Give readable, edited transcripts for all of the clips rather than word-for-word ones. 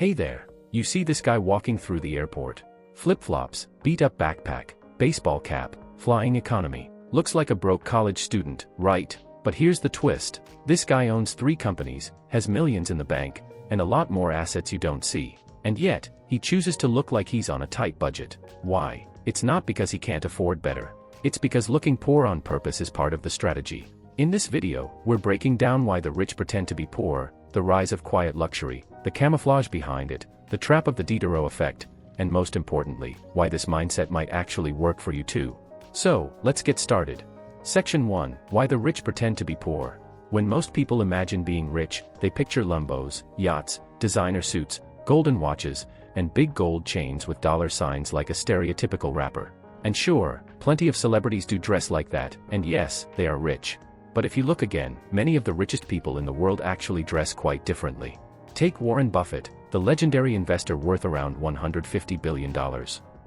Hey there, you see this guy walking through the airport. Flip-flops, beat-up backpack, baseball cap, flying economy. Looks like a broke college student, right? But here's the twist. This guy owns 3 companies, has millions in the bank, and a lot more assets you don't see. And yet, he chooses to look like he's on a tight budget. Why? It's not because he can't afford better. It's because looking poor on purpose is part of the strategy. In this video, we're breaking down why the rich pretend to be poor, the rise of quiet luxury, the camouflage behind it, the trap of the Diderot effect, and most importantly, why this mindset might actually work for you too. So, let's get started. Section 1. Why the rich pretend to be poor. When most people imagine being rich, they picture Lambos, yachts, designer suits, golden watches, and big gold chains with dollar signs like a stereotypical rapper. And sure, plenty of celebrities do dress like that, and yes, they are rich. But if you look again, many of the richest people in the world actually dress quite differently. Take Warren Buffett, the legendary investor worth around $150 billion.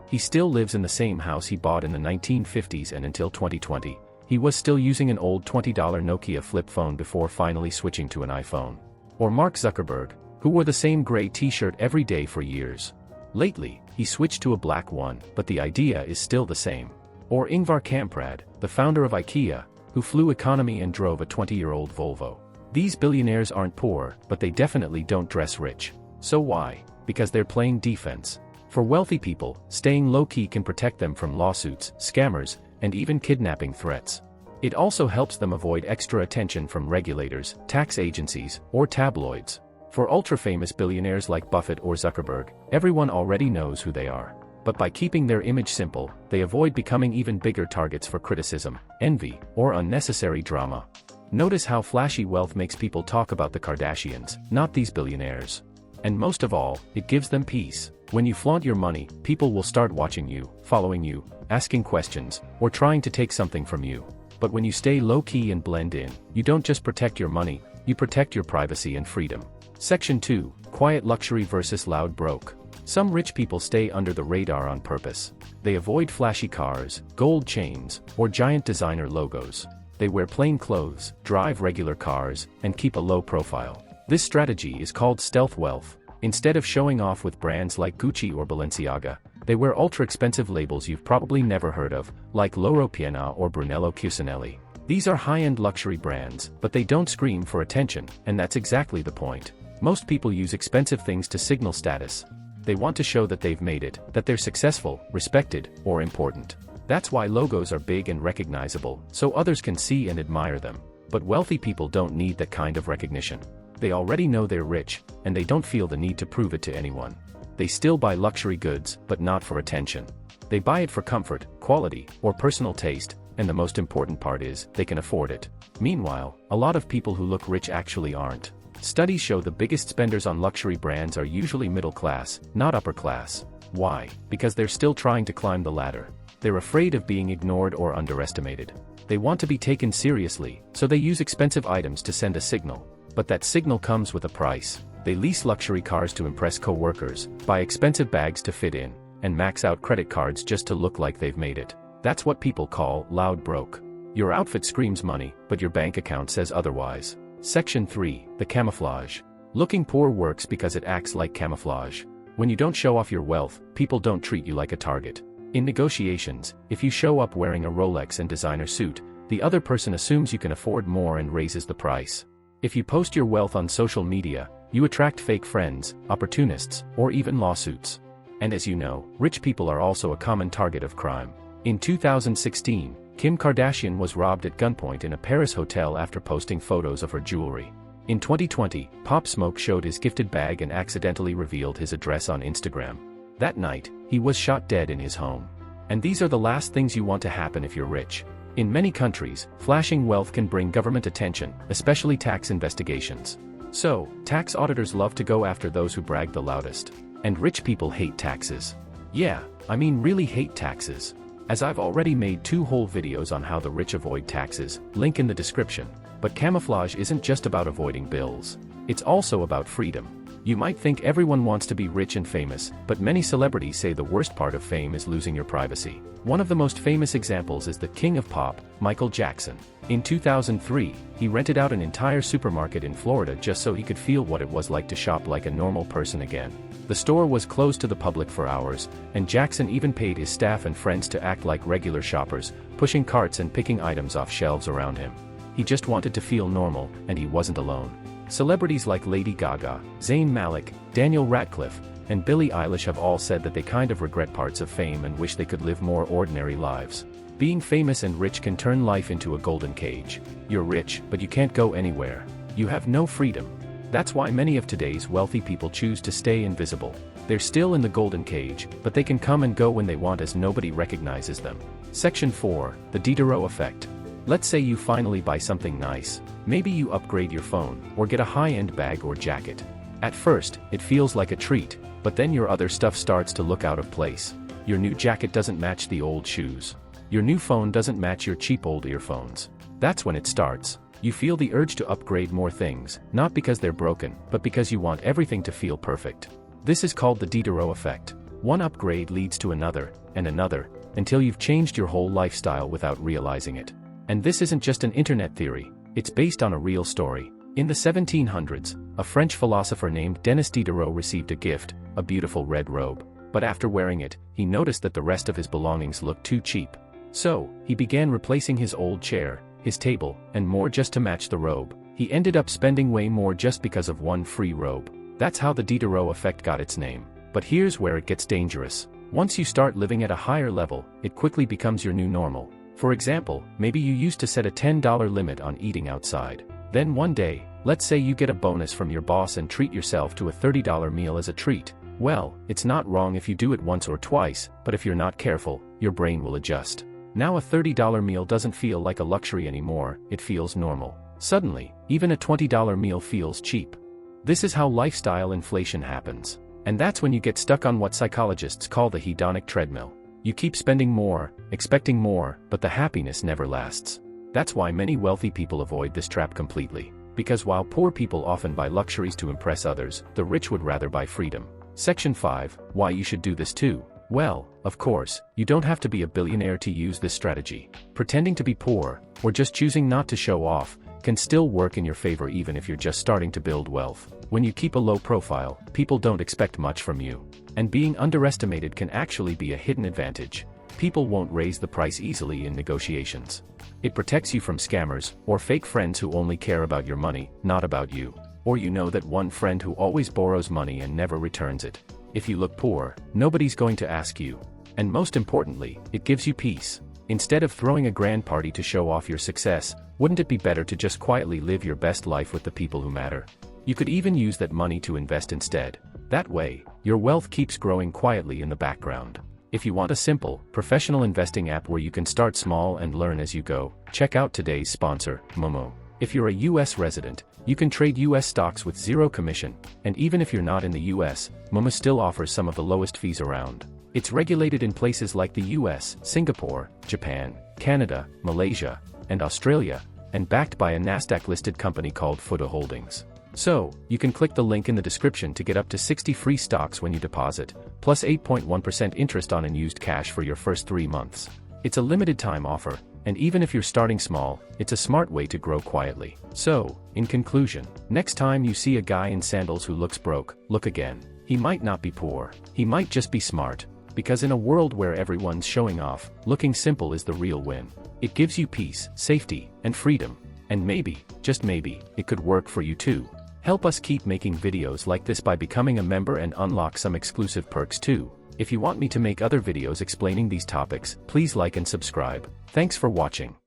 He still lives in the same house he bought in the 1950s, and until 2020, he was still using an old $20 Nokia flip phone before finally switching to an iPhone. Or Mark Zuckerberg, who wore the same gray t-shirt every day for years. Lately, he switched to a black one, but the idea is still the same. Or Ingvar Kamprad, the founder of IKEA, who flew economy and drove a 20-year-old Volvo. These billionaires aren't poor, but they definitely don't dress rich. So why? Because they're playing defense. For wealthy people, staying low-key can protect them from lawsuits, scammers, and even kidnapping threats. It also helps them avoid extra attention from regulators, tax agencies, or tabloids. For ultra-famous billionaires like Buffett or Zuckerberg, everyone already knows who they are. But by keeping their image simple, they avoid becoming even bigger targets for criticism, envy, or unnecessary drama. Notice how flashy wealth makes people talk about the Kardashians, not these billionaires. And most of all, it gives them peace. When you flaunt your money, people will start watching you, following you, asking questions, or trying to take something from you. But when you stay low-key and blend in, you don't just protect your money, you protect your privacy and freedom. Section 2. Quiet luxury versus loud broke. Some rich people stay under the radar on purpose. They avoid flashy cars, gold chains, or giant designer logos. They wear plain clothes, drive regular cars, and keep a low profile. This strategy is called stealth wealth. Instead of showing off with brands like Gucci or Balenciaga, they wear ultra-expensive labels you've probably never heard of, like Loro Piana or Brunello Cucinelli. These are high-end luxury brands, but they don't scream for attention, and that's exactly the point. Most people use expensive things to signal status. They want to show that they've made it, that they're successful, respected, or important. That's why logos are big and recognizable, so others can see and admire them. But wealthy people don't need that kind of recognition. They already know they're rich, and they don't feel the need to prove it to anyone. They still buy luxury goods, but not for attention. They buy it for comfort, quality, or personal taste, and the most important part is, they can afford it. Meanwhile, a lot of people who look rich actually aren't. Studies show the biggest spenders on luxury brands are usually middle class, not upper class. Why? Because they're still trying to climb the ladder. They're afraid of being ignored or underestimated. They want to be taken seriously, so they use expensive items to send a signal. But that signal comes with a price. They lease luxury cars to impress co-workers, buy expensive bags to fit in, and max out credit cards just to look like they've made it. That's what people call loud broke. Your outfit screams money, but your bank account says otherwise. Section 3. The camouflage. Looking poor works because it acts like camouflage. When you don't show off your wealth, people don't treat you like a target. In negotiations, if you show up wearing a Rolex and designer suit, the other person assumes you can afford more and raises the price. If you post your wealth on social media, you attract fake friends, opportunists, or even lawsuits. And as you know, rich people are also a common target of crime. In 2016, Kim Kardashian was robbed at gunpoint in a Paris hotel after posting photos of her jewelry. In 2020, Pop Smoke showed his gifted bag and accidentally revealed his address on Instagram. That night, he was shot dead in his home. And these are the last things you want to happen if you're rich. In many countries, flashing wealth can bring government attention, especially tax investigations. So, tax auditors love to go after those who brag the loudest. And rich people hate taxes. Yeah, I mean really hate taxes. As I've already made 2 whole videos on how the rich avoid taxes, link in the description. But camouflage isn't just about avoiding bills. It's also about freedom. You might think everyone wants to be rich and famous, but many celebrities say the worst part of fame is losing your privacy. One of the most famous examples is the king of pop, Michael Jackson. In 2003, he rented out an entire supermarket in Florida just so he could feel what it was like to shop like a normal person again. The store was closed to the public for hours, and Jackson even paid his staff and friends to act like regular shoppers, pushing carts and picking items off shelves around him. He just wanted to feel normal, and he wasn't alone. Celebrities like Lady Gaga, Zayn Malik, Daniel Radcliffe, and Billie Eilish have all said that they kind of regret parts of fame and wish they could live more ordinary lives. Being famous and rich can turn life into a golden cage. You're rich, but you can't go anywhere. You have no freedom. That's why many of today's wealthy people choose to stay invisible. They're still in the golden cage, but they can come and go when they want as nobody recognizes them. Section 4, the Diderot effect. Let's say you finally buy something nice. Maybe you upgrade your phone, or get a high-end bag or jacket. At first, it feels like a treat, but then your other stuff starts to look out of place. Your new jacket doesn't match the old shoes. Your new phone doesn't match your cheap old earphones. That's when it starts. You feel the urge to upgrade more things, not because they're broken, but because you want everything to feel perfect. This is called the Diderot effect. One upgrade leads to another, and another, until you've changed your whole lifestyle without realizing it. And this isn't just an internet theory, it's based on a real story. In the 1700s, a French philosopher named Denis Diderot received a gift, a beautiful red robe. But after wearing it, he noticed that the rest of his belongings looked too cheap. So, he began replacing his old chair, his table, and more just to match the robe. He ended up spending way more just because of one free robe. That's how the Diderot effect got its name. But here's where it gets dangerous. Once you start living at a higher level, it quickly becomes your new normal. For example, maybe you used to set a $10 limit on eating outside. Then one day, let's say you get a bonus from your boss and treat yourself to a $30 meal as a treat. Well, it's not wrong if you do it once or twice, but if you're not careful, your brain will adjust. Now a $30 meal doesn't feel like a luxury anymore, it feels normal. Suddenly, even a $20 meal feels cheap. This is how lifestyle inflation happens. And that's when you get stuck on what psychologists call the hedonic treadmill. You keep spending more, expecting more, but the happiness never lasts. That's why many wealthy people avoid this trap completely. Because while poor people often buy luxuries to impress others, the rich would rather buy freedom. Section 5, why you should do this too. Well, of course, you don't have to be a billionaire to use this strategy. Pretending to be poor, or just choosing not to show off, can still work in your favor even if you're just starting to build wealth. When you keep a low profile, people don't expect much from you. And being underestimated can actually be a hidden advantage. People won't raise the price easily in negotiations. It protects you from scammers, or fake friends who only care about your money, not about you. Or you know that one friend who always borrows money and never returns it. If you look poor, nobody's going to ask you. And most importantly, it gives you peace. Instead of throwing a grand party to show off your success, wouldn't it be better to just quietly live your best life with the people who matter? You could even use that money to invest instead. That way, your wealth keeps growing quietly in the background. If you want a simple, professional investing app where you can start small and learn as you go, check out today's sponsor, Momo. If you're a US resident, you can trade US stocks with zero commission, and even if you're not in the US, Momo still offers some of the lowest fees around. It's regulated in places like the US, Singapore, Japan, Canada, Malaysia, and Australia, and backed by a Nasdaq-listed company called Fuda Holdings. So, you can click the link in the description to get up to 60 free stocks when you deposit, plus 8.1% interest on unused cash for your first 3 months. It's a limited time offer, and even if you're starting small, it's a smart way to grow quietly. So, in conclusion, next time you see a guy in sandals who looks broke, look again. He might not be poor, he might just be smart. Because in a world where everyone's showing off, looking simple is the real win. It gives you peace, safety, and freedom. And maybe, just maybe, it could work for you too. Help us keep making videos like this by becoming a member and unlock some exclusive perks too. If you want me to make other videos explaining these topics, please like and subscribe. Thanks for watching.